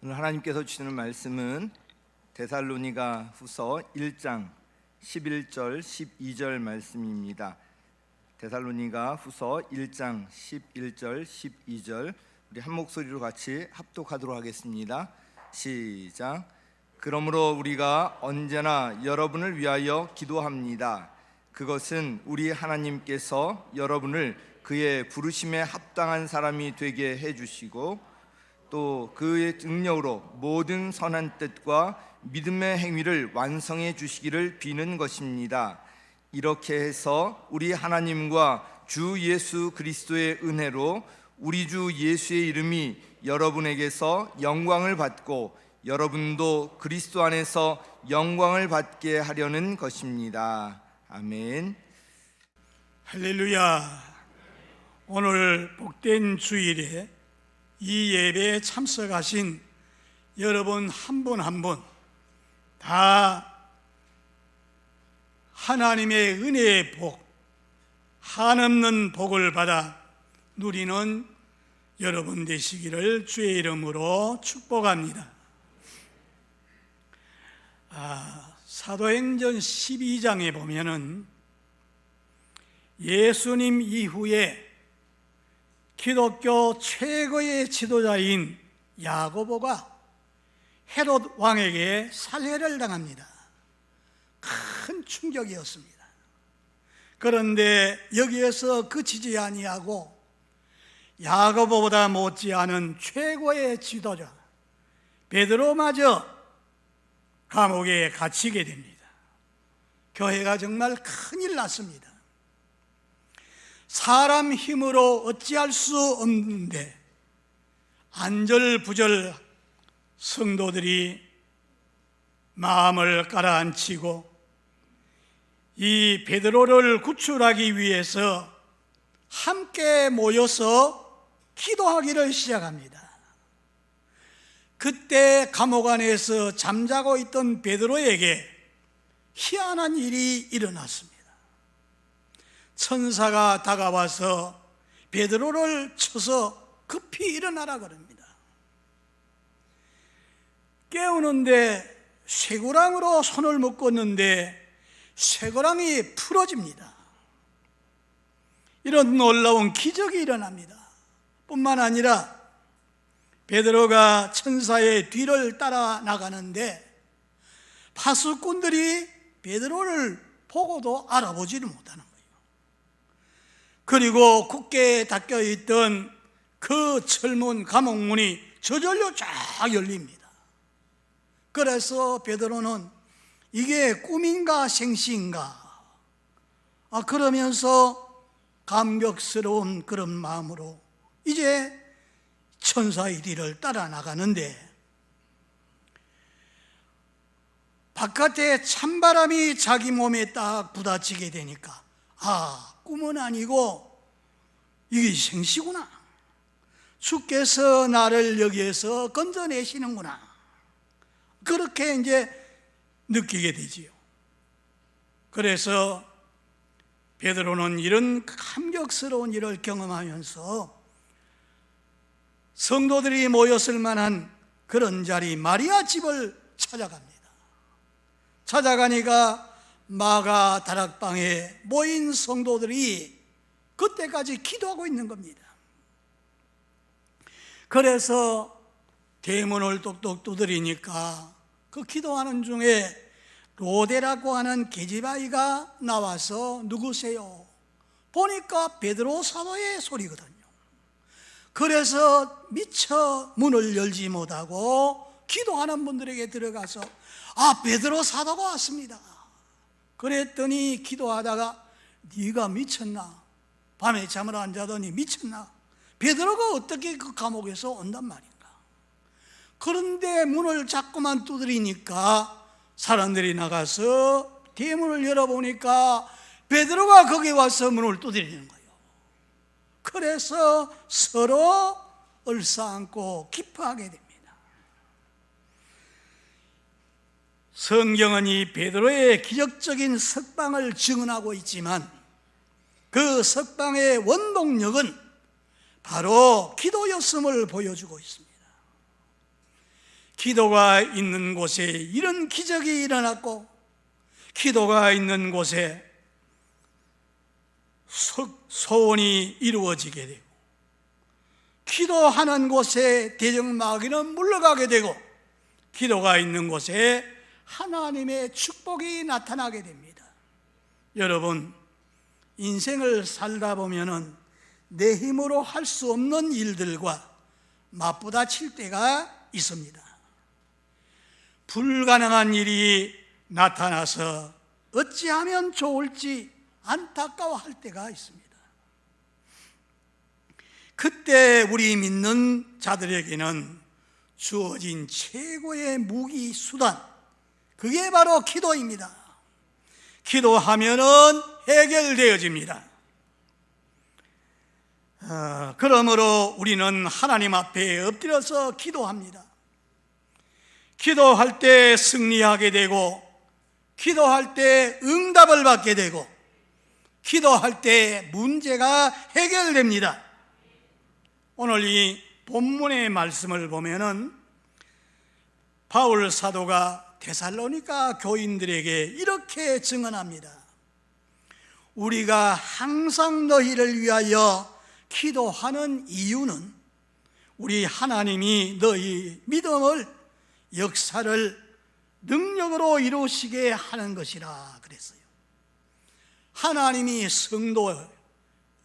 오늘 하나님께서 주시는 말씀은 데살로니가 후서 1장 11절 12절 말씀입니다. 데살로니가 후서 1장 11절 12절 우리 한 목소리로 같이 합독하도록 하겠습니다. 시작. 그러므로 우리가 언제나 여러분을 위하여 기도합니다. 그것은 우리 하나님께서 여러분을 그의 부르심에 합당한 사람이 되게 해주시고 또 그의 능력으로 모든 선한 뜻과 믿음의 행위를 완성해 주시기를 비는 것입니다. 이렇게 해서 우리 하나님과 주 예수 그리스도의 은혜로 우리 주 예수의 이름이 여러분에게서 영광을 받고 여러분도 그리스도 안에서 영광을 받게 하려는 것입니다. 아멘. 할렐루야. 오늘 복된 주일에 이 예배에 참석하신 여러분 한 분 한 분 다 하나님의 은혜의 복, 한없는 복을 받아 누리는 여러분 되시기를 주의 이름으로 축복합니다. 사도행전 12장에 보면은 예수님 이후에 기독교 최고의 지도자인 야고보가 헤롯 왕에게 살해를 당합니다. 큰 충격이었습니다. 그런데 여기에서 그치지 아니하고 야고보보다 못지않은 최고의 지도자 베드로마저 감옥에 갇히게 됩니다. 교회가 정말 큰일 났습니다. 사람 힘으로 어찌할 수 없는데 안절부절 성도들이 마음을 가라앉히고 이 베드로를 구출하기 위해서 함께 모여서 기도하기를 시작합니다. 그때 감옥 안에서 잠자고 있던 베드로에게 희한한 일이 일어났습니다. 천사가 다가와서 베드로를 쳐서 급히 일어나라 그럽니다. 깨우는데 쇠고랑으로 손을 묶었는데 쇠고랑이 풀어집니다. 이런 놀라운 기적이 일어납니다. 뿐만 아니라 베드로가 천사의 뒤를 따라 나가는데 파수꾼들이 베드로를 보고도 알아보지를 못하는 거예요. 그리고 굳게 닫혀있던 그 철문 감옥문이 저절로 쫙 열립니다. 그래서 베드로는 이게 꿈인가 생시인가 그러면서 감격스러운 그런 마음으로 이제 천사의 뒤를 따라 나가는데 바깥에 찬바람이 자기 몸에 딱 부딪히게 되니까 꿈은 아니고 이게 생시구나. 주께서 나를 여기에서 건져내시는구나. 그렇게 이제 느끼게 되지요. 그래서 베드로는 이런 감격스러운 일을 경험하면서 성도들이 모였을 만한 그런 자리 마리아 집을 찾아갑니다. 찾아가니까 마가 다락방에 모인 성도들이 그때까지 기도하고 있는 겁니다. 그래서 대문을 똑똑 두드리니까 그 기도하는 중에 로데라고 하는 계집아이가 나와서 누구세요? 보니까 베드로 사도의 소리거든요. 그래서 미처 문을 열지 못하고 기도하는 분들에게 들어가서 베드로 사도가 왔습니다. 그랬더니 기도하다가 네가 미쳤나? 밤에 잠을 안 자더니 미쳤나? 베드로가 어떻게 그 감옥에서 온단 말인가? 그런데 문을 자꾸만 두드리니까 사람들이 나가서 대문을 열어보니까 베드로가 거기 와서 문을 두드리는 거예요. 그래서 서로 얼싸안고 기뻐하게 됩니다. 성경은 이 베드로의 기적적인 석방을 증언하고 있지만 그 석방의 원동력은 바로 기도였음을 보여주고 있습니다. 기도가 있는 곳에 이런 기적이 일어났고, 기도가 있는 곳에 소원이 이루어지게 되고, 기도하는 곳에 대적마귀는 물러가게 되고, 기도가 있는 곳에 하나님의 축복이 나타나게 됩니다. 여러분, 인생을 살다 보면은 내 힘으로 할 수 없는 일들과 맞부딪힐 때가 있습니다. 불가능한 일이 나타나서 어찌하면 좋을지 안타까워할 때가 있습니다. 그때 우리 믿는 자들에게는 주어진 최고의 무기 수단, 그게 바로 기도입니다. 기도하면은 해결되어집니다. 그러므로 우리는 하나님 앞에 엎드려서 기도합니다. 기도할 때 승리하게 되고, 기도할 때 응답을 받게 되고, 기도할 때 문제가 해결됩니다. 오늘 이 본문의 말씀을 보면은 바울 사도가 데살로니가 교인들에게 이렇게 증언합니다. 우리가 항상 너희를 위하여 기도하는 이유는 우리 하나님이 너희 믿음을, 역사를 능력으로 이루시게 하는 것이라 그랬어요. 하나님이 성도에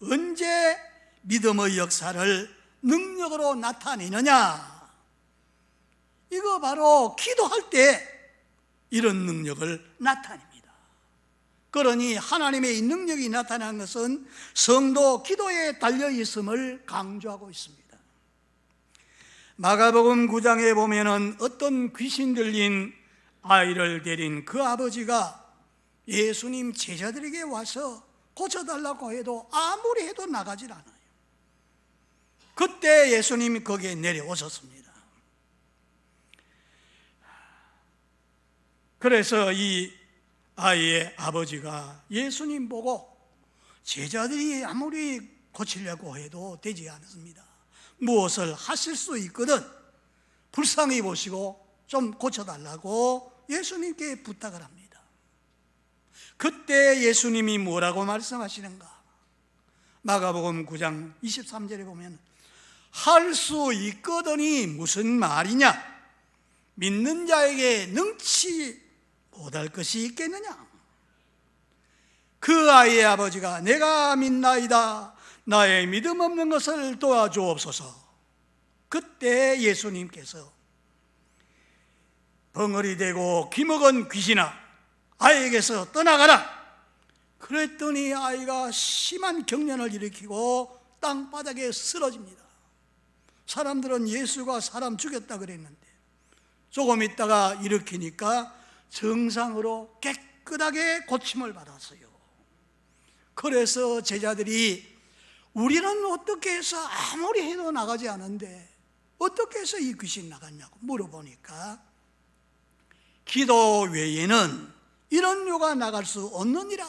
언제 믿음의 역사를 능력으로 나타내느냐? 이거 바로 기도할 때 이런 능력을 나타냅니다. 그러니 하나님의 이 능력이 나타난 것은 성도 기도에 달려 있음을 강조하고 있습니다. 마가복음 9장에 보면은 어떤 귀신 들린 아이를 데린 그 아버지가 예수님 제자들에게 와서 고쳐달라고 해도 아무리 해도 나가질 않아요. 그때 예수님이 거기에 내려오셨습니다. 그래서 이 아이의 아버지가 예수님 보고 제자들이 아무리 고치려고 해도 되지 않습니다. 무엇을 하실 수 있거든 불쌍히 보시고 좀 고쳐달라고 예수님께 부탁을 합니다. 그때 예수님이 뭐라고 말씀하시는가? 마가복음 9장 23절에 보면 할 수 있거든이 무슨 말이냐? 믿는 자에게 능치 못할 것이 있겠느냐? 그 아이의 아버지가 내가 믿나이다, 나의 믿음 없는 것을 도와주옵소서. 그때 예수님께서 벙어리 대고 기먹은 귀신아, 아이에게서 떠나가라. 그랬더니 아이가 심한 경련을 일으키고 땅바닥에 쓰러집니다. 사람들은 예수가 사람 죽였다 그랬는데 조금 있다가 일으키니까 정상으로 깨끗하게 고침을 받았어요. 그래서 제자들이 우리는 어떻게 해서 아무리 해도 나가지 않은데 어떻게 해서 이 귀신 나갔냐고 물어보니까 기도 외에는 이런 요가 나갈 수 없느니라.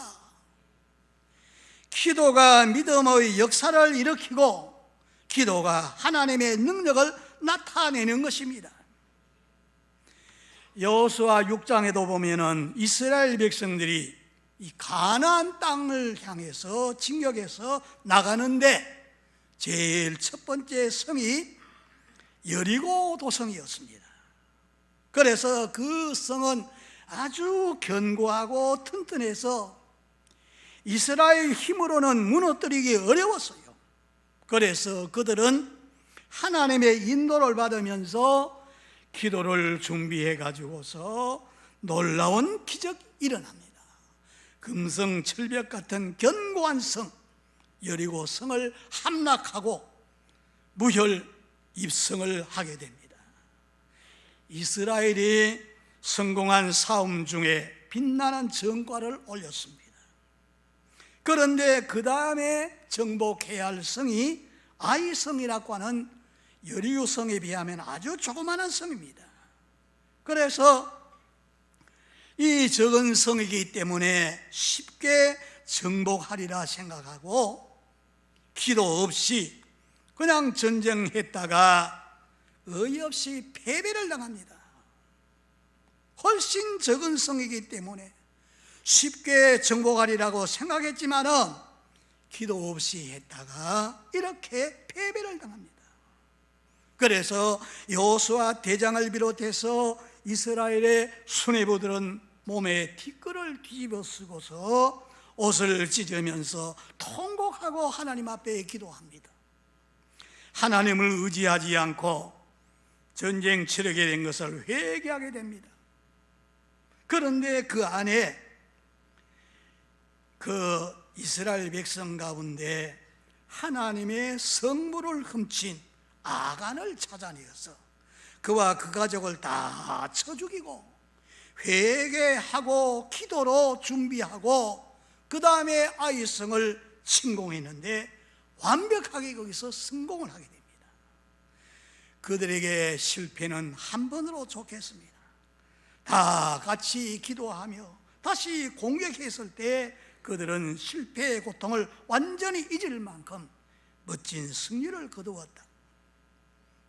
기도가 믿음의 역사를 일으키고 기도가 하나님의 능력을 나타내는 것입니다. 여호수아 6장에도 보면은 이스라엘 백성들이 이 가나안 땅을 향해서 진격해서 나가는데 제일 첫 번째 성이 여리고 도성이었습니다. 그래서 그 성은 아주 견고하고 튼튼해서 이스라엘 힘으로는 무너뜨리기 어려웠어요. 그래서 그들은 하나님의 인도를 받으면서 기도를 준비해 가지고서 놀라운 기적이 일어납니다. 금성 철벽 같은 견고한 성 여리고 성을 함락하고 무혈 입성을 하게 됩니다. 이스라엘이 성공한 싸움 중에 빛나는 전과를 올렸습니다. 그런데 그 다음에 정복해야 할 성이 아이성이라고 하는 여리고성에 비하면 아주 조그마한 성입니다. 그래서 이 적은 성이기 때문에 쉽게 정복하리라 생각하고 기도 없이 그냥 전쟁했다가 어이없이 패배를 당합니다. 훨씬 적은 성이기 때문에 쉽게 정복하리라고 생각했지만은 기도 없이 했다가 이렇게 패배를 당합니다. 그래서 여호수아 대장을 비롯해서 이스라엘의 수뇌부들은 몸에 티끌을 뒤집어 쓰고서 옷을 찢으면서 통곡하고 하나님 앞에 기도합니다. 하나님을 의지하지 않고 전쟁 치르게 된 것을 회개하게 됩니다. 그런데 그 안에 그 이스라엘 백성 가운데 하나님의 성물을 훔친 아간을 찾아내어서 그와 그 가족을 다 쳐 죽이고 회개하고 기도로 준비하고 그 다음에 아이성을 침공했는데 완벽하게 거기서 성공을 하게 됩니다. 그들에게 실패는 한 번으로 족했습니다. 다 같이 기도하며 다시 공격했을 때 그들은 실패의 고통을 완전히 잊을 만큼 멋진 승리를 거두었다.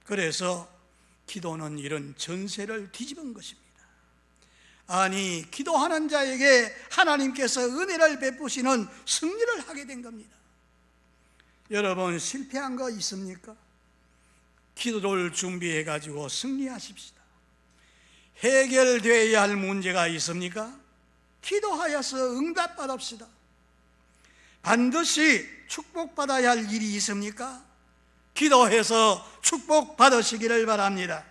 그래서 기도는 이런 전세를 뒤집은 것입니다. 아니, 기도하는 자에게 하나님께서 은혜를 베푸시는 승리를 하게 된 겁니다. 여러분, 실패한 거 있습니까? 기도를 준비해 가지고 승리하십시다. 해결되어야 할 문제가 있습니까? 기도하여서 응답받읍시다. 반드시 축복받아야 할 일이 있습니까? 기도해서 축복받으시기를 바랍니다.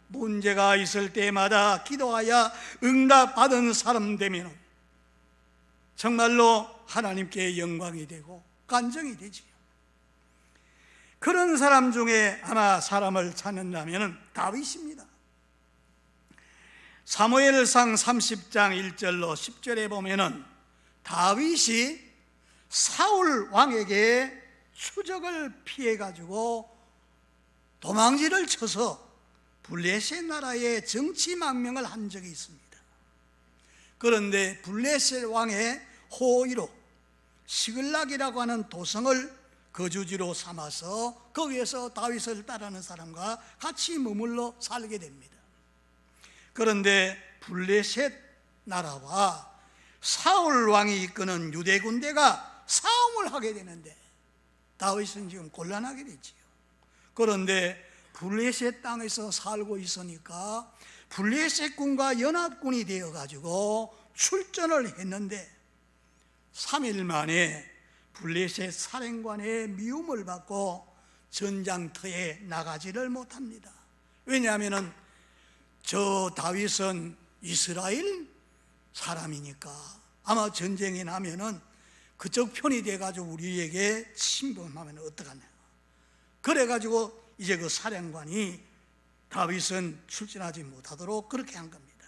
문제가 있을 때마다 기도하여 응답받은 사람 되면 정말로 하나님께 영광이 되고 간증이 되지요. 그런 사람 중에 아마 사람을 찾는다면 다윗입니다. 사무엘상 30장 1절로 10절에 보면은 다윗이 사울 왕에게 추적을 피해 가지고 도망지를 쳐서 블레셋 나라에 정치 망명을 한 적이 있습니다. 그런데 블레셋 왕의 호의로 시글락이라고 하는 도성을 거주지로 삼아서 거기에서 다윗을 따르는 사람과 같이 머물러 살게 됩니다. 그런데 블레셋 나라와 사울 왕이 이끄는 유대 군대가 싸움을 하게 되는데 다윗은 지금 곤란하게 됐지요. 그런데 블레셋 땅에서 살고 있으니까 블레셋 군과 연합군이 되어 가지고 출전을 했는데 3일 만에 블레셋 사령관의 미움을 받고 전장터에 나가지를 못합니다. 왜냐하면 저 다윗은 이스라엘 사람이니까 아마 전쟁이 나면은 그쪽 편이 돼가지고 우리에게 침범하면 어떡하냐. 그래가지고 이제 그 사령관이 다윗은 출전하지 못하도록 그렇게 한 겁니다.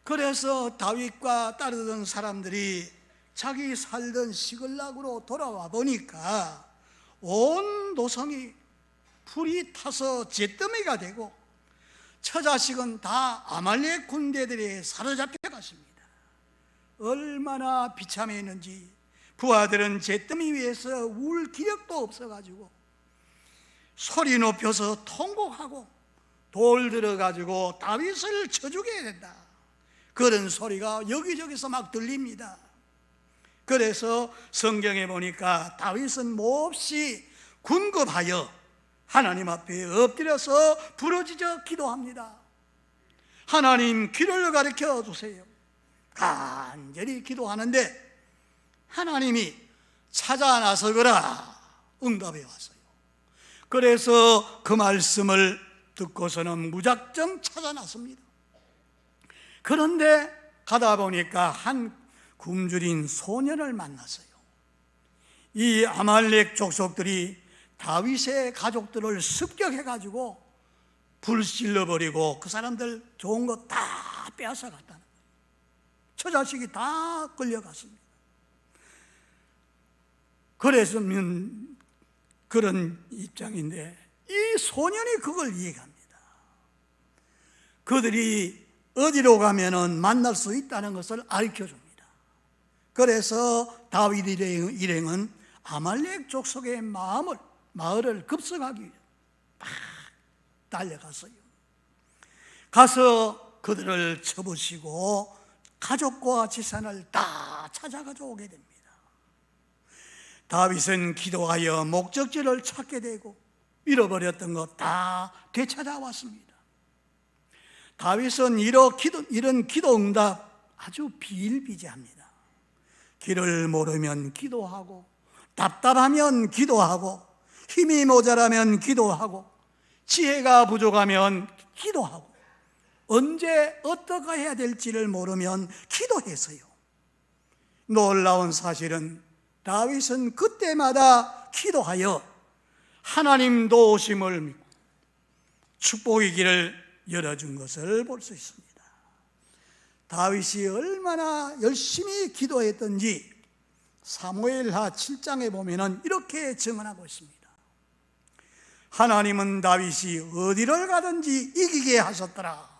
그래서 다윗과 따르던 사람들이 자기 살던 시글락으로 돌아와 보니까 온 도성이 불이 타서 잿더미가 되고 처자식은 다 아말렉 군대들에 사로잡혀 갔습니다. 얼마나 비참했는지 부하들은 잿더미 위에서 울 기력도 없어가지고 소리 높여서 통곡하고 돌 들어가지고 다윗을 쳐 죽여야 된다, 그런 소리가 여기저기서 막 들립니다. 그래서 성경에 보니까 다윗은 몹시 군급하여 하나님 앞에 엎드려서 부르짖어 기도합니다. 하나님, 길을 가르쳐 주세요. 간절히 기도하는데 하나님이 찾아 나서거라 응답해 왔어요. 그래서 그 말씀을 듣고서는 무작정 찾아 나섭니다. 그런데 가다 보니까 한 굶주린 소년을 만났어요. 이 아말렉 족속들이 다윗의 가족들을 습격해가지고 불질러버리고 그 사람들 좋은 거 다 빼앗아갔다는 거예요. 처자식이 다 끌려갔습니다. 그래서 그런 입장인데 이 소년이 그걸 이해합니다. 그들이 어디로 가면은 만날 수 있다는 것을 알려줍니다. 그래서 다윗 일행은 아말렉 족속의 마을을 급성하기 위해 막 달려갔어요. 가서 그들을 쳐부시고 가족과 재산을 다 찾아가져 오게 됩니다. 다윗은 기도하여 목적지를 찾게 되고 잃어버렸던 것 다 되찾아왔습니다. 다윗은 이런 기도 응답 아주 비일비재합니다. 길을 모르면 기도하고, 답답하면 기도하고, 힘이 모자라면 기도하고, 지혜가 부족하면 기도하고, 언제 어떻게 해야 될지를 모르면 기도해서요. 놀라운 사실은 다윗은 그때마다 기도하여 하나님 도우심을 믿고 축복의 길을 열어준 것을 볼 수 있습니다. 다윗이 얼마나 열심히 기도했던지 사무엘하 7장에 보면 이렇게 증언하고 있습니다. 하나님은 다윗이 어디를 가든지 이기게 하셨더라.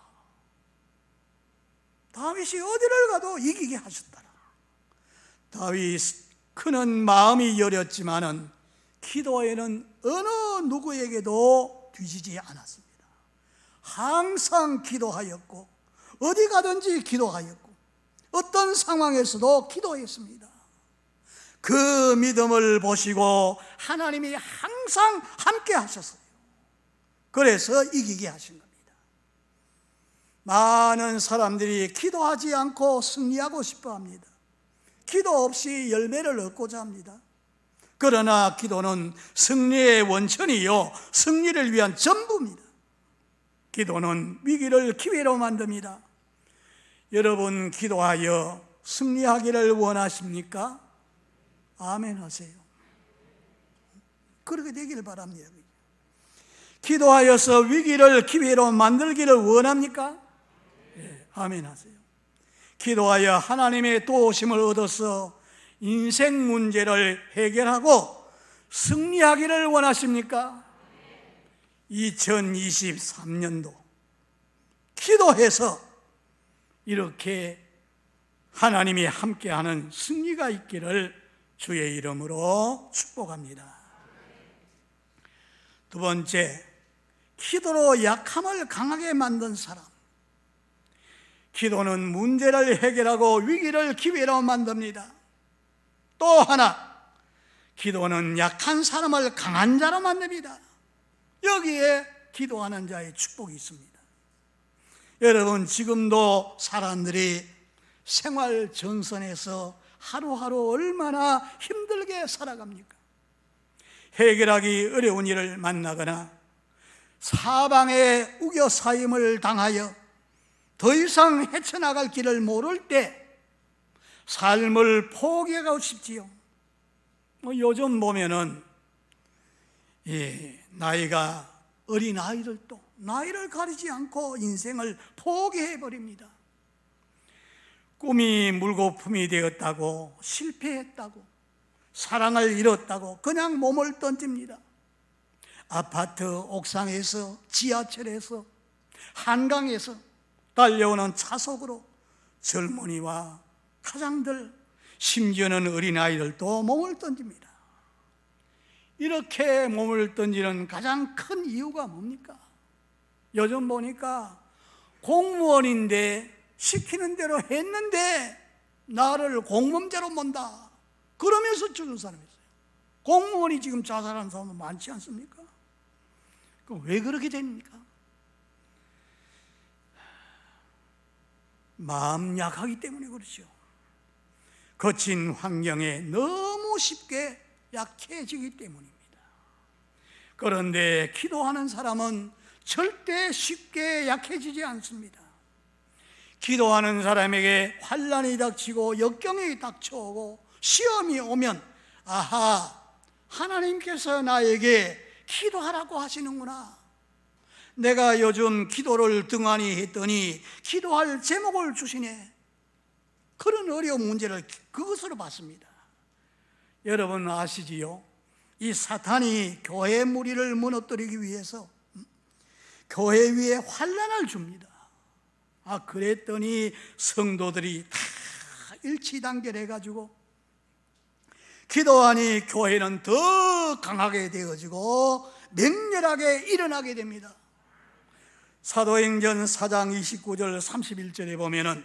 다윗이 어디를 가도 이기게 하셨더라. 다윗 그는 마음이 여렸지만은 기도에는 어느 누구에게도 뒤지지 않았습니다. 항상 기도하였고 어디 가든지 기도하였고 어떤 상황에서도 기도했습니다. 그 믿음을 보시고 하나님이 항상 함께 하셨어요. 그래서 이기게 하신 겁니다. 많은 사람들이 기도하지 않고 승리하고 싶어 합니다. 기도 없이 열매를 얻고자 합니다. 그러나 기도는 승리의 원천이요, 승리를 위한 전부입니다. 기도는 위기를 기회로 만듭니다. 여러분 기도하여 승리하기를 원하십니까? 아멘 하세요. 그렇게 되기를 바랍니다. 기도하여서 위기를 기회로 만들기를 원합니까? 네, 아멘 하세요. 기도하여 하나님의 도우심을 얻어서 인생 문제를 해결하고 승리하기를 원하십니까? 2023년도 기도해서 이렇게 하나님이 함께하는 승리가 있기를 주의 이름으로 축복합니다. 두 번째, 기도로 약함을 강하게 만든 사람. 기도는 문제를 해결하고 위기를 기회로 만듭니다. 또 하나, 기도는 약한 사람을 강한 자로 만듭니다. 여기에 기도하는 자의 축복이 있습니다. 여러분, 지금도 사람들이 생활 전선에서 하루하루 얼마나 힘들게 살아갑니까? 해결하기 어려운 일을 만나거나 사방에 우겨싸임을 당하여 더 이상 헤쳐나갈 길을 모를 때 삶을 포기하고 싶지요. 요즘 보면은 나이가 어린 아이들도 나이를 가리지 않고 인생을 포기해버립니다. 꿈이 물거품이 되었다고, 실패했다고, 사랑을 잃었다고 그냥 몸을 던집니다. 아파트 옥상에서, 지하철에서, 한강에서 달려오는 차속으로 젊은이와 가장들, 심지어는 어린아이들도 몸을 던집니다. 이렇게 몸을 던지는 가장 큰 이유가 뭡니까? 요즘 보니까 공무원인데 시키는 대로 했는데 나를 공범죄로 본다, 그러면서 죽은 사람이 있어요. 공무원이 지금 자살하는 사람도 많지 않습니까? 그럼 왜 그렇게 됩니까? 마음 약하기 때문에 그렇죠. 거친 환경에 너무 쉽게 약해지기 때문입니다. 그런데 기도하는 사람은 절대 쉽게 약해지지 않습니다. 기도하는 사람에게 환난이 닥치고 역경이 닥쳐오고 시험이 오면, 아하, 하나님께서 나에게 기도하라고 하시는구나. 내가 요즘 기도를 등한히 했더니 기도할 제목을 주시네. 그런 어려운 문제를 그것으로 봤습니다. 여러분 아시지요? 이 사탄이 교회 무리를 무너뜨리기 위해서 교회 위에 환난을 줍니다. 그랬더니 성도들이 다 일치단결해가지고 기도하니 교회는 더 강하게 되어지고 맹렬하게 일어나게 됩니다. 사도행전 4장 29절 31절에 보면은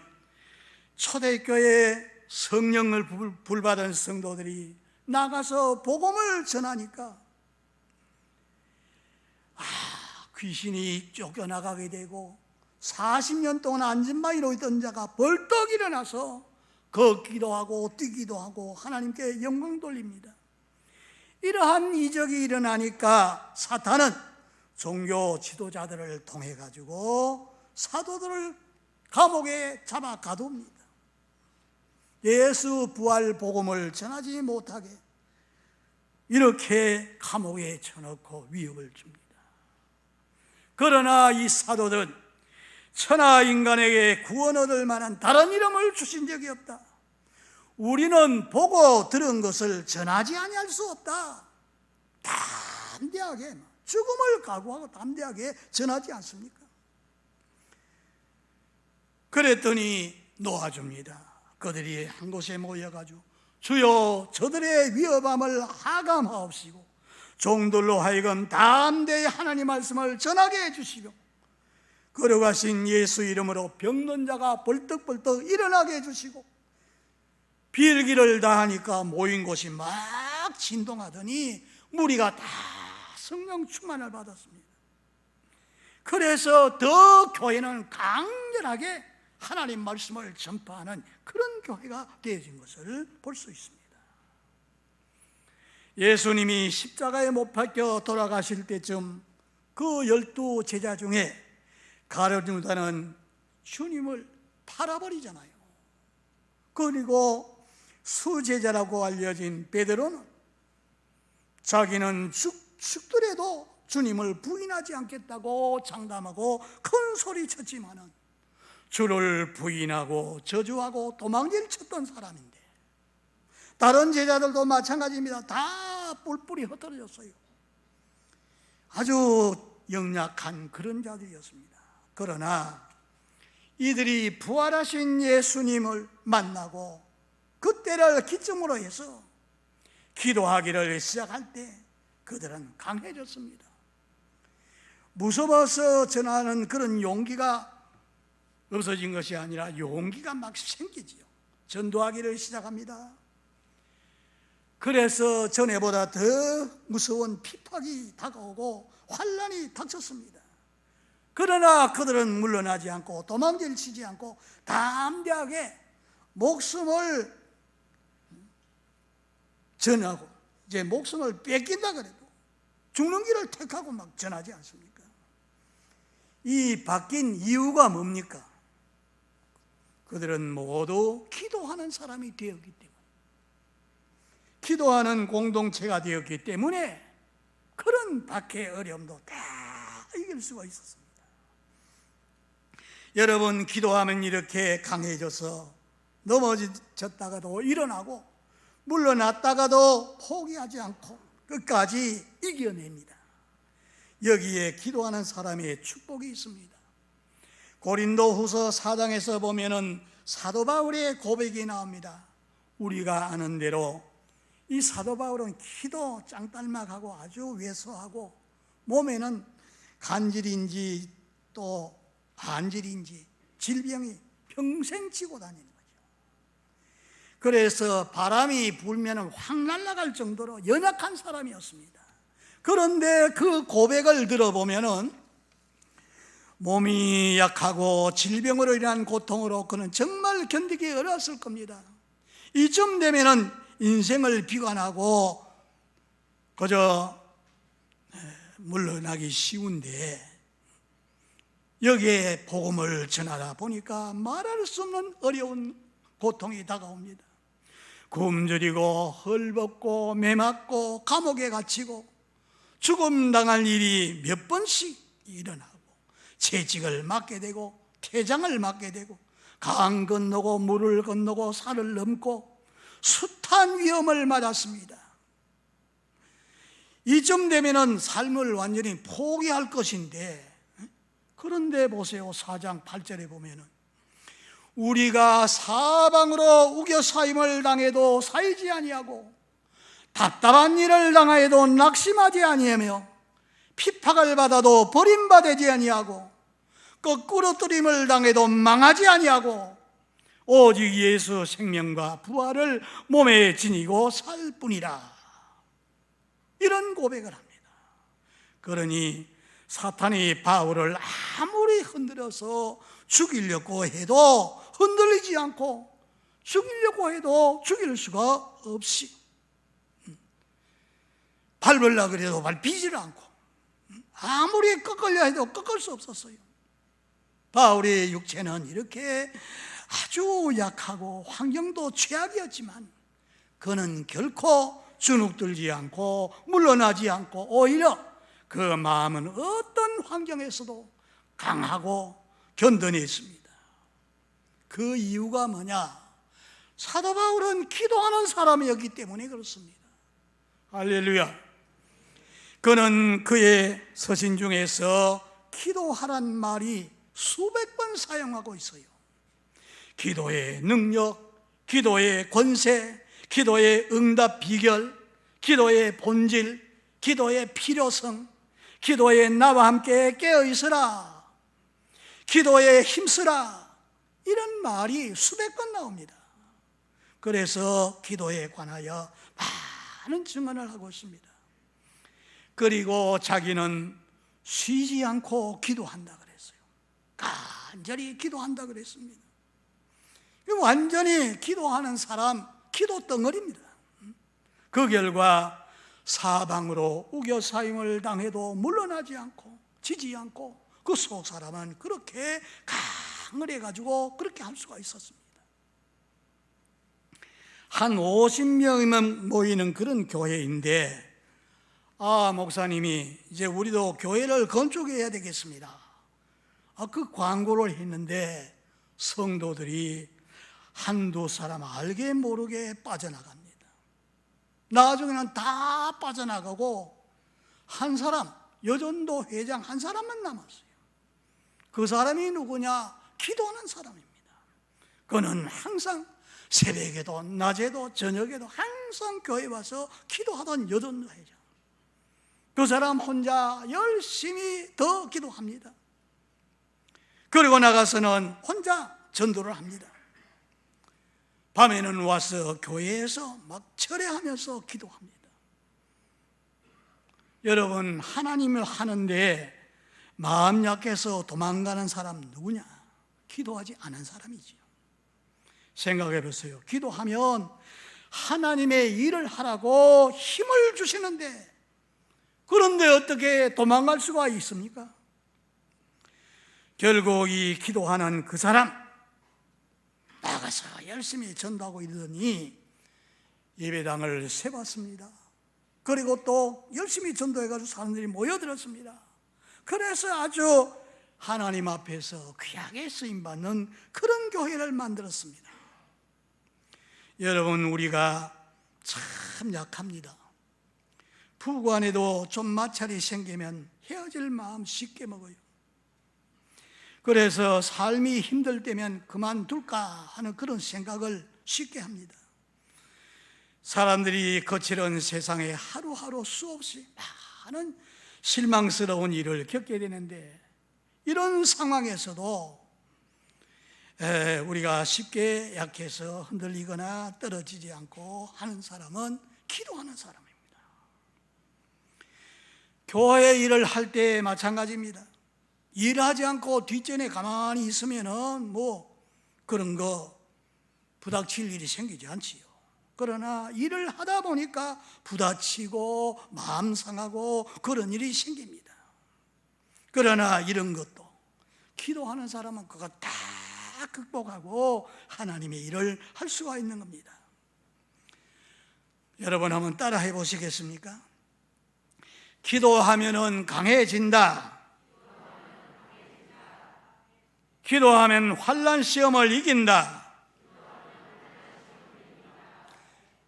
초대교회 성령을 불받은 성도들이 나가서 복음을 전하니까 귀신이 쫓겨나가게 되고 40년 동안 안진마이로 있던 자가 벌떡 일어나서 걷기도 하고 뛰기도 하고 하나님께 영광 돌립니다. 이러한 이적이 일어나니까 사탄은 종교 지도자들을 통해 가지고 사도들을 감옥에 잡아 가둡니다. 예수 부활 복음을 전하지 못하게 이렇게 감옥에 쳐넣고 위협을 줍니다. 그러나 이 사도들은 천하 인간에게 구원 얻을 만한 다른 이름을 주신 적이 없다. 우리는 보고 들은 것을 전하지 아니할 수 없다. 담대하게 죽음을 각오하고 담대하게 전하지 않습니까? 그랬더니 놓아줍니다. 그들이 한 곳에 모여가지고 주여 저들의 위협함을 하감하옵시고 종들로 하여금 담대히 하나님 말씀을 전하게 해주시고 걸어가신 예수 이름으로 병든 자가 벌떡벌떡 일어나게 해주시고 빌기를 다 하니까 모인 곳이 막 진동하더니 무리가 다 성령 충만을 받았습니다. 그래서 더 교회는 강렬하게 하나님 말씀을 전파하는 그런 교회가 되어진 것을 볼 수 있습니다. 예수님이 십자가에 못 박혀 돌아가실 때쯤 그 12 제자 중에 가룟 유다는 주님을 팔아버리잖아요. 그리고 수제자라고 알려진 베드로는 자기는 죽더라도 주님을 부인하지 않겠다고 장담하고 큰 소리 쳤지만은 주를 부인하고 저주하고 도망질 쳤던 사람인데 다른 제자들도 마찬가지입니다. 다 뿔뿔이 흩어졌어요. 아주 영약한 그런 자들이었습니다. 그러나 이들이 부활하신 예수님을 만나고 그때를 기점으로 해서 기도하기를 시작할 때 그들은 강해졌습니다. 무서워서 전하는 그런 용기가 없어진 것이 아니라 용기가 막 생기지요. 전도하기를 시작합니다. 그래서 전에보다 더 무서운 핍박이 다가오고 환난이 닥쳤습니다. 그러나 그들은 물러나지 않고 도망질 치지 않고 담대하게 목숨을 전하고 이제 목숨을 뺏긴다 그래도 죽는 길을 택하고 막 전하지 않습니까? 이 바뀐 이유가 뭡니까? 그들은 모두 기도하는 사람이 되었기 때문에 기도하는 공동체가 되었기 때문에 그런 밖의 어려움도 다 이길 수가 있었습니다. 여러분, 기도하면 이렇게 강해져서 넘어졌다가도 일어나고 물러났다가도 포기하지 않고 끝까지 이겨냅니다. 여기에 기도하는 사람의 축복이 있습니다. 고린도후서 4장에서 보면은 사도 바울의 고백이 나옵니다. 우리가 아는 대로 이 사도 바울은 키도 짱딸막하고 아주 왜소하고 몸에는 간질인지 또 반질인지 질병이 평생 지고 다니는 거죠. 그래서 바람이 불면 확 날아갈 정도로 연약한 사람이었습니다. 그런데 그 고백을 들어보면은 몸이 약하고 질병으로 인한 고통으로 그는 정말 견디기 어려웠을 겁니다. 이쯤 되면은 인생을 비관하고 그저 물러나기 쉬운데 여기에 복음을 전하다 보니까 말할 수 없는 어려운 고통이 다가옵니다. 굶주리고 헐벗고 매맞고 감옥에 갇히고 죽음 당할 일이 몇 번씩 일어나고 채찍을 맞게 되고 태장을 맞게 되고 강 건너고 물을 건너고 산을 넘고 숱한 위험을 맞았습니다. 이쯤 되면은 삶을 완전히 포기할 것인데 그런데 보세요. 4장 8절에 보면은 우리가 사방으로 우겨사임을 당해도 사이지 아니하고 답답한 일을 당하여도 낙심하지 아니하며 핍박을 받아도 버림받지 아니하고 거꾸로 뜨림을 당해도 망하지 아니하고 오직 예수 생명과 부활을 몸에 지니고 살 뿐이라. 이런 고백을 합니다. 그러니 사탄이 바울을 아무리 흔들어서 죽이려고 해도 흔들리지 않고 죽이려고 해도 죽일 수가 없이 밟으려고 해도 밟히질 않고 아무리 꺾으려 해도 꺾을 수 없었어요. 바울의 육체는 이렇게 아주 약하고 환경도 최악이었지만 그는 결코 주눅들지 않고 물러나지 않고 오히려 그 마음은 어떤 환경에서도 강하고 견뎌냈습니다. 그 이유가 뭐냐? 사도 바울은 기도하는 사람이었기 때문에 그렇습니다. 할렐루야. 그는 그의 서신 중에서 기도하란 말이 수백 번 사용하고 있어요. 기도의 능력, 기도의 권세, 기도의 응답 비결, 기도의 본질, 기도의 필요성, 기도의 나와 함께 깨어있으라, 기도에 힘쓰라, 이런 말이 수백 번 나옵니다. 그래서 기도에 관하여 많은 증언을 하고 있습니다. 그리고 자기는 쉬지 않고 기도한다 그랬어요. 간절히 기도한다 그랬습니다. 완전히 기도하는 사람, 기도 덩어리입니다. 그 결과 사방으로 우겨사임을 당해도 물러나지 않고 지지 않고 그 속 사람은 그렇게 강을해가지고 그렇게 할 수가 있었습니다. 한 50명이면 모이는 그런 교회인데 목사님이 이제 우리도 교회를 건축해야 되겠습니다. 그 광고를 했는데 성도들이 한두 사람 알게 모르게 빠져나갑니다. 나중에는 다 빠져나가고 한 사람, 여전도 회장 한 사람만 남았어요. 그 사람이 누구냐? 기도하는 사람입니다. 그는 항상 새벽에도 낮에도 저녁에도 항상 교회 와서 기도하던 여전도 회장. 그 사람 혼자 열심히 더 기도합니다. 그리고 나가서는 혼자 전도를 합니다. 밤에는 와서 교회에서 막 철회하면서 기도합니다. 여러분, 하나님을 하는데 마음 약해서 도망가는 사람 누구냐? 기도하지 않은 사람이지요. 생각해 보세요. 기도하면 하나님의 일을 하라고 힘을 주시는데 그런데 어떻게 도망갈 수가 있습니까? 결국 이 기도하는 그 사람 나가서 열심히 전도하고 이러더니 예배당을 세웠습니다. 그리고 또 열심히 전도해가지고 사람들이 모여들었습니다. 그래서 아주 하나님 앞에서 귀하게 쓰임받는 그런 교회를 만들었습니다. 여러분, 우리가 참 약합니다. 부부 간에도 좀 마찰이 생기면 헤어질 마음 쉽게 먹어요. 그래서 삶이 힘들 때면 그만둘까 하는 그런 생각을 쉽게 합니다. 사람들이 거칠은 세상에 하루하루 수없이 많은 실망스러운 일을 겪게 되는데 이런 상황에서도 우리가 쉽게 약해서 흔들리거나 떨어지지 않고 하는 사람은 기도하는 사람입니다. 교회 일을 할 때 마찬가지입니다. 일하지 않고 뒷전에 가만히 있으면은 그런 거 부닥칠 일이 생기지 않지요. 그러나 일을 하다 보니까 부닥치고 마음 상하고 그런 일이 생깁니다. 그러나 이런 것도 기도하는 사람은 그거 다 극복하고 하나님의 일을 할 수가 있는 겁니다. 여러분 한번 따라 해보시겠습니까? 기도하면은 강해진다. 기도하면 환난 시험을 이긴다.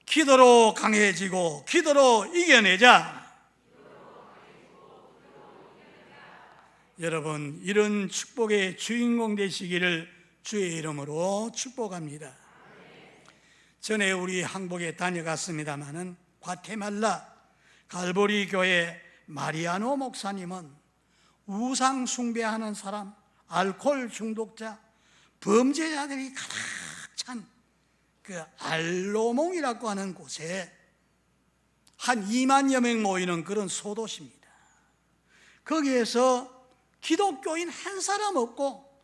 기도로 강해지고 기도로 이겨내자. 여러분, 이런 축복의 주인공 되시기를 주의 이름으로 축복합니다. 전에 우리 항복에 다녀갔습니다마는 과테말라 갈보리 교회 마리아노 목사님은 우상 숭배하는 사람, 알코올 중독자, 범죄자들이 가득 찬 그 알로몽이라고 하는 곳에 한 2만여 명 모이는 그런 소도시입니다. 거기에서 기독교인 한 사람 없고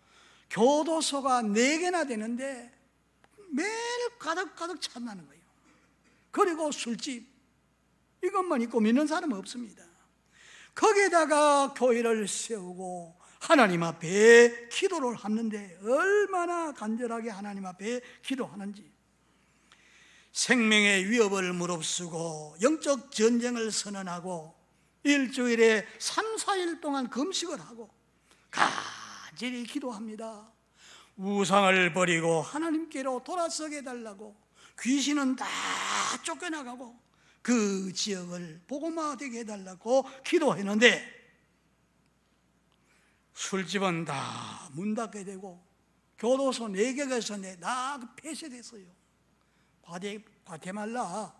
교도소가 4개나 되는데 매일 가득 찬다는 거예요. 그리고 술집, 이것만 있고 믿는 사람은 없습니다. 거기에다가 교회를 세우고 하나님 앞에 기도를 하는데 얼마나 간절하게 하나님 앞에 기도하는지, 생명의 위협을 무릅쓰고 영적 전쟁을 선언하고 일주일에 3, 4일 동안 금식을 하고 간절히 기도합니다. 우상을 버리고 하나님께로 돌아서게 해달라고, 귀신은 다 쫓겨나가고 그 지역을 복음화되게 해달라고 기도했는데 술집은 다 문 닫게 되고 교도소 4개가 다 폐쇄됐어요. 과테말라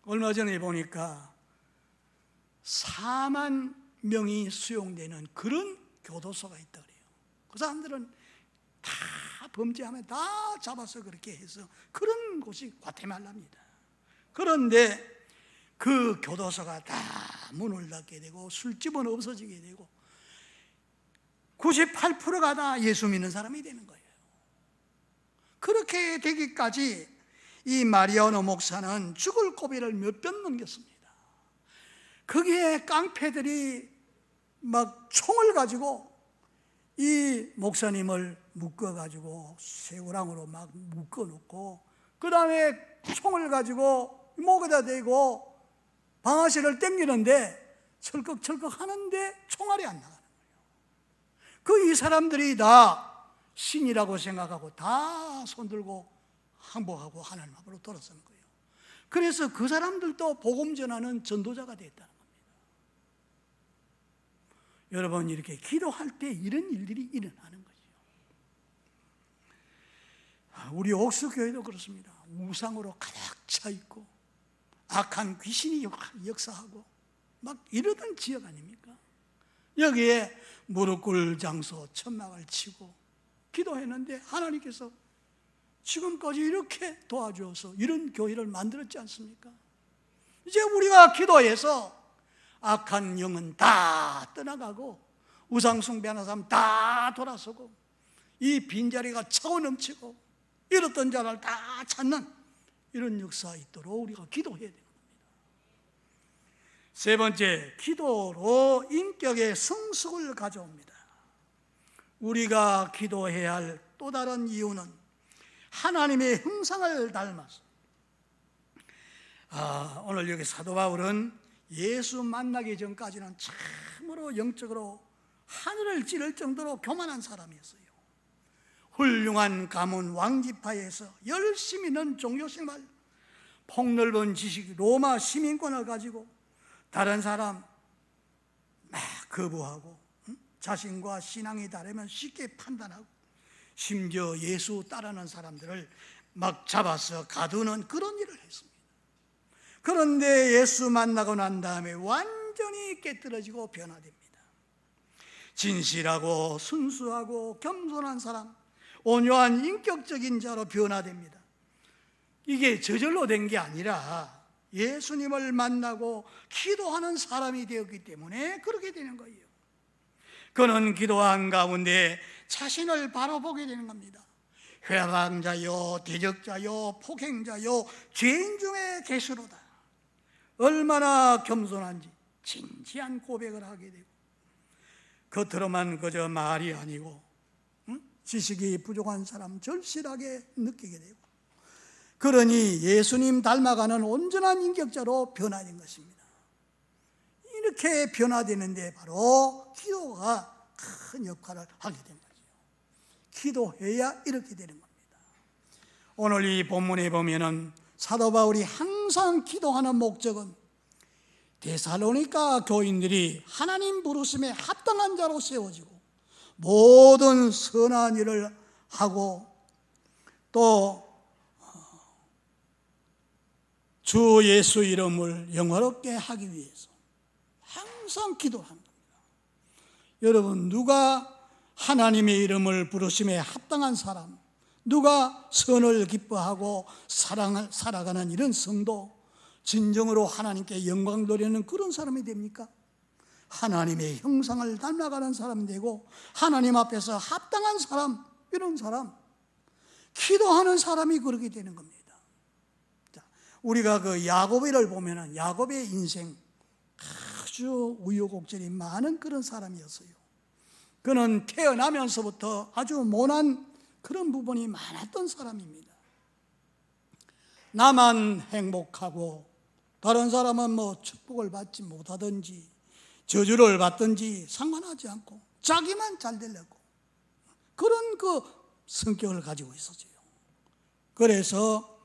얼마 전에 보니까 4만 명이 수용되는 그런 교도소가 있다 그래요. 그 사람들은 다 범죄하면 다 잡아서 그렇게 해서 그런 곳이 과테말라입니다. 그런데 그 교도소가 다 문을 닫게 되고 술집은 없어지게 되고 98%가 다 예수 믿는 사람이 되는 거예요. 그렇게 되기까지 이 마리아노 목사는 죽을 고비를 몇 번 넘겼습니다. 거기에 깡패들이 막 총을 가지고 이 목사님을 묶어가지고 쇠고랑으로 막 묶어놓고 그 다음에 총을 가지고 목에다 대고 방아쇠를 당기는데 철컥철컥 하는데 총알이 안 나가는 거예요. 그 이 사람들이 다 신이라고 생각하고 다 손들고 항복하고 하나님 앞으로 돌아서는 거예요. 그래서 그 사람들도 복음 전하는 전도자가 됐다는 겁니다. 여러분, 이렇게 기도할 때 이런 일들이 일어나는 거죠. 우리 옥수교회도 그렇습니다. 우상으로 가득 차 있고 악한 귀신이 역사하고 막 이러던 지역 아닙니까? 여기에 무릎 꿇을 장소 천막을 치고 기도했는데 하나님께서 지금까지 이렇게 도와주어서 이런 교회를 만들었지 않습니까? 이제 우리가 기도해서 악한 영은 다 떠나가고 우상 숭배하는 사람 다 돌아서고 이 빈자리가 차고 넘치고 잃었던 자를 다 찾는 이런 역사가 있도록 우리가 기도해야 되는 겁니다. 세 번째, 기도로 인격의 성숙을 가져옵니다. 우리가 기도해야 할 또 다른 이유는 하나님의 형상을 닮아서, 오늘 여기 사도 바울은 예수 만나기 전까지는 참으로 영적으로 하늘을 찌를 정도로 교만한 사람이었어요. 훌륭한 가문 왕지파에서 열심히 는 종교생활, 폭넓은 지식, 로마 시민권을 가지고 다른 사람 막 거부하고 자신과 신앙이 다르면 쉽게 판단하고 심지어 예수 따르는 사람들을 막 잡아서 가두는 그런 일을 했습니다. 그런데 예수 만나고 난 다음에 완전히 깨뜨려지고 변화됩니다. 진실하고 순수하고 겸손한 사람, 온유한 인격적인 자로 변화됩니다. 이게 저절로 된 게 아니라 예수님을 만나고 기도하는 사람이 되었기 때문에 그렇게 되는 거예요. 그는 기도한 가운데 자신을 바로 보게 되는 겁니다. 회방자요, 대적자요, 폭행자요, 죄인 중에 계시로다. 얼마나 겸손한지 진지한 고백을 하게 되고, 겉으로만 그저 말이 아니고 지식이 부족한 사람 절실하게 느끼게 되고, 그러니 예수님 닮아가는 온전한 인격자로 변화된 것입니다. 이렇게 변화되는데 바로 기도가 큰 역할을 하게 된 거죠. 기도해야 이렇게 되는 겁니다. 오늘 이 본문에 보면은 사도 바울이 항상 기도하는 목적은 데살로니가 교인들이 하나님 부르심에 합당한 자로 세워지고 모든 선한 일을 하고 또 주 예수 이름을 영화롭게 하기 위해서 항상 기도를 합니다. 여러분, 누가 하나님의 이름을 부르심에 합당한 사람, 누가 선을 기뻐하고 살아가는 이런 성도, 진정으로 하나님께 영광 돌리는 그런 사람이 됩니까? 하나님의 형상을 닮아가는 사람이 되고 하나님 앞에서 합당한 사람, 이런 사람, 기도하는 사람이 그렇게 되는 겁니다. 자, 우리가 그 야곱을 보면은 야곱의 인생 아주 우여곡절이 많은 그런 사람이었어요. 그는 태어나면서부터 아주 모난 그런 부분이 많았던 사람입니다. 나만 행복하고 다른 사람은 뭐 축복을 받지 못하든지 저주를 받든지 상관하지 않고 자기만 잘 되려고 그런 그 성격을 가지고 있었어요. 그래서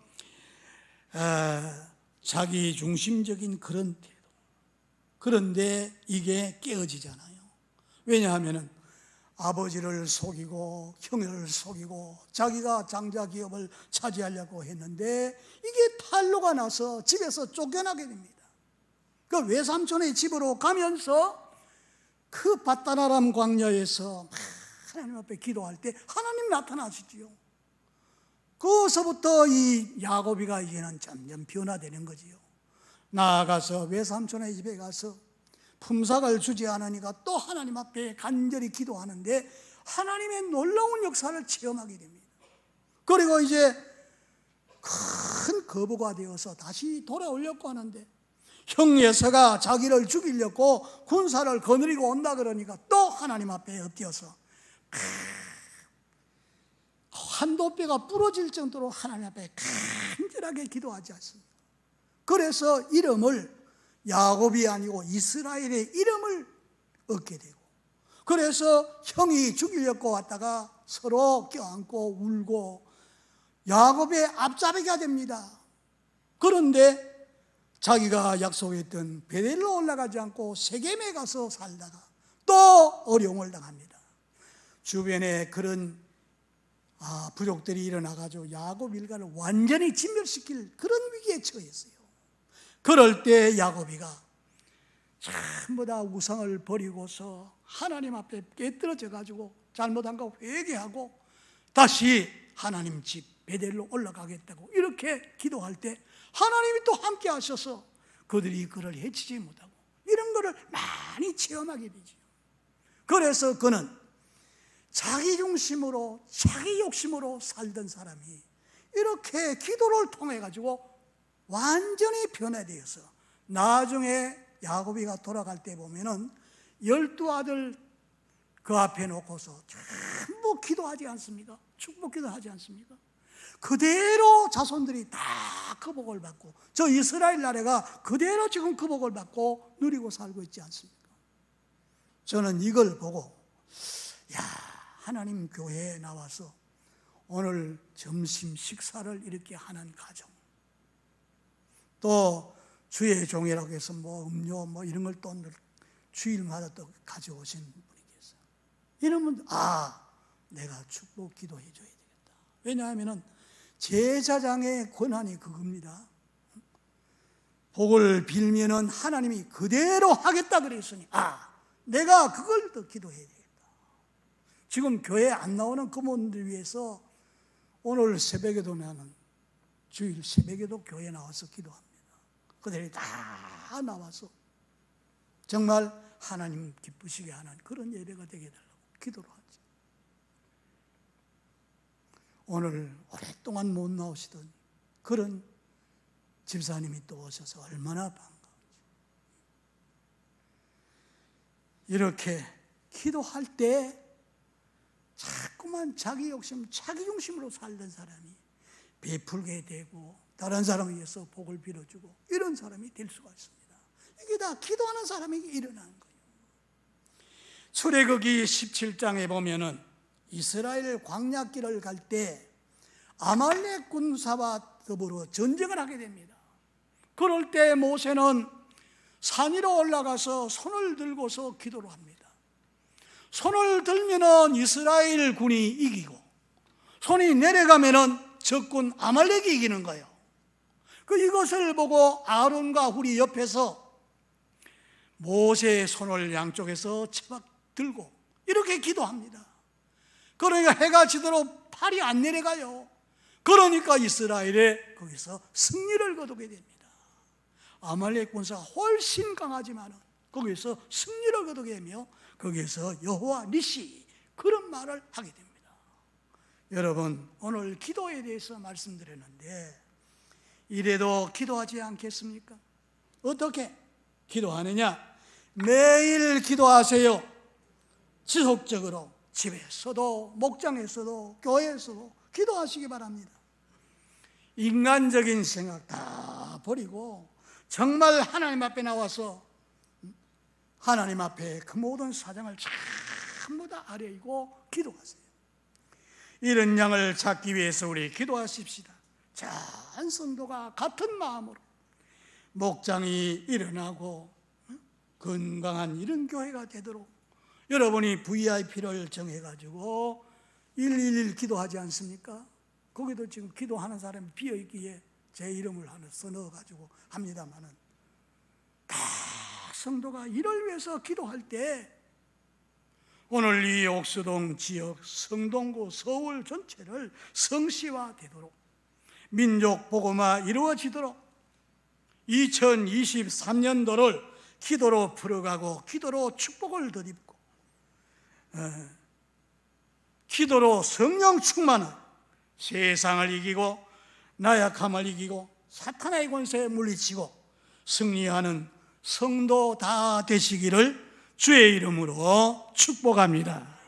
자기 중심적인 그런 태도. 그런데 이게 깨어지잖아요. 왜냐하면 아버지를 속이고 형을 속이고 자기가 장자 기업을 차지하려고 했는데 이게 탄로가 나서 집에서 쫓겨나게 됩니다. 그 외삼촌의 집으로 가면서 그 바다나람 광야에서 하나님 앞에 기도할 때 하나님 나타나시지요. 거기서부터 이 야곱이가 이제는 점점 변화되는 거지요. 나아가서 외삼촌의 집에 가서 품삯을 주지 않으니까 또 하나님 앞에 간절히 기도하는데 하나님의 놀라운 역사를 체험하게 됩니다. 그리고 이제 큰 거부가 되어서 다시 돌아오려고 하는데 형 예서가 자기를 죽이려고 군사를 거느리고 온다 그러니까 또 하나님 앞에 엎드려서 한도뼈가 부러질 정도로 하나님 앞에 간절하게 기도하지 않습니까? 그래서 이름을 야곱이 아니고 이스라엘의 이름을 얻게 되고, 그래서 형이 죽이려고 왔다가 서로 껴안고 울고 야곱의 앞잡이가 됩니다. 그런데 자기가 약속했던 베델로 올라가지 않고 세겜에 가서 살다가 또 어려움을 당합니다. 주변에 그런 부족들이 일어나가지고 야곱 일가를 완전히 진멸시킬 그런 위기에 처했어요. 그럴 때 야곱이가 전부 다 우상을 버리고서 하나님 앞에 깨뜨려져 가지고 잘못한 거 회개하고 다시 하나님 집 베델로 올라가겠다고 이렇게 기도할 때 하나님이 또 함께 하셔서 그들이 그를 해치지 못하고 이런 거를 많이 체험하게 되죠. 그래서 그는 자기 중심으로 자기 욕심으로 살던 사람이 이렇게 기도를 통해 가지고 완전히 변화되어서 나중에 야곱이가 돌아갈 때 보면은 12아들 그 앞에 놓고서 전부 기도하지 않습니까? 축복 기도하지 않습니까? 그대로 자손들이 다 그 복을 받고 저 이스라엘 나라가 그대로 지금 그 복을 받고 누리고 살고 있지 않습니까? 저는 이걸 보고 하나님 교회에 나와서 오늘 점심 식사를 이렇게 하는 가정, 또 주의 종이라고 해서 음료 이런 걸 또 주일마다 또 가져오신 분이 계세요. 이러면 내가 축복 기도해 줘야 되겠다. 왜냐하면 제사장의 권한이 그겁니다. 복을 빌면은 하나님이 그대로 하겠다 그랬으니 내가 그걸 더 기도해야 되겠다. 지금 교회 안 나오는 그분들 위해서 오늘 새벽에도 나는 주일 새벽에도 교회 나와서 기도합니다. 그들이 다 나와서 정말 하나님 기쁘시게 하는 그런 예배가 되게 달라고 기도를 하죠. 오늘 오랫동안 못 나오시던 그런 집사님이 또 오셔서 얼마나 반가운지. 이렇게 기도할 때 자꾸만 자기 욕심, 자기 중심으로 살던 사람이 베풀게 되고 다른 사람을 위해서 복을 빌어주고 이런 사람이 될 수가 있습니다. 이게 다 기도하는 사람이 일어나는 거예요. 출애굽기 17장에 보면은 이스라엘 광야길을 갈 때 아말렉 군사와 더불어 전쟁을 하게 됩니다. 그럴 때 모세는 산 위로 올라가서 손을 들고서 기도를 합니다. 손을 들면은 이스라엘 군이 이기고 손이 내려가면은 적군 아말렉이 이기는 거예요. 이것을 보고 아론과 훌이 옆에서 모세의 손을 양쪽에서 채박 들고 이렇게 기도합니다. 그러니까 해가 지도록 팔이 안 내려가요. 그러니까 이스라엘에 거기서 승리를 거두게 됩니다. 아말렉 군사가 훨씬 강하지만 거기서 승리를 거두게 되며 거기에서 여호와 니시 그런 말을 하게 됩니다. 여러분, 오늘 기도에 대해서 말씀드렸는데 이래도 기도하지 않겠습니까? 어떻게 기도하느냐? 매일 기도하세요. 지속적으로 집에서도 목장에서도 교회에서도 기도하시기 바랍니다. 인간적인 생각 다 버리고 정말 하나님 앞에 나와서 하나님 앞에 그 모든 사정을 전부 다 아뢰고 기도하세요. 이런 양을 찾기 위해서 우리 기도하십시다. 전 성도가 같은 마음으로 목장이 일어나고 건강한 이런 교회가 되도록 여러분이 VIP를 정해가지고 111 기도하지 않습니까? 거기도 지금 기도하는 사람이 비어있기에 제 이름을 하나 써넣어가지고 합니다만은 다 성도가 이를 위해서 기도할 때 오늘 이 옥수동 지역 성동구 서울 전체를 성시화되도록 민족 복음화 이루어지도록 2023년도를 기도로 풀어가고 기도로 축복을 덧입고 기도로 성령 충만을 세상을 이기고 나약함을 이기고 사탄의 권세에 물리치고 승리하는 성도 다 되시기를 주의 이름으로 축복합니다.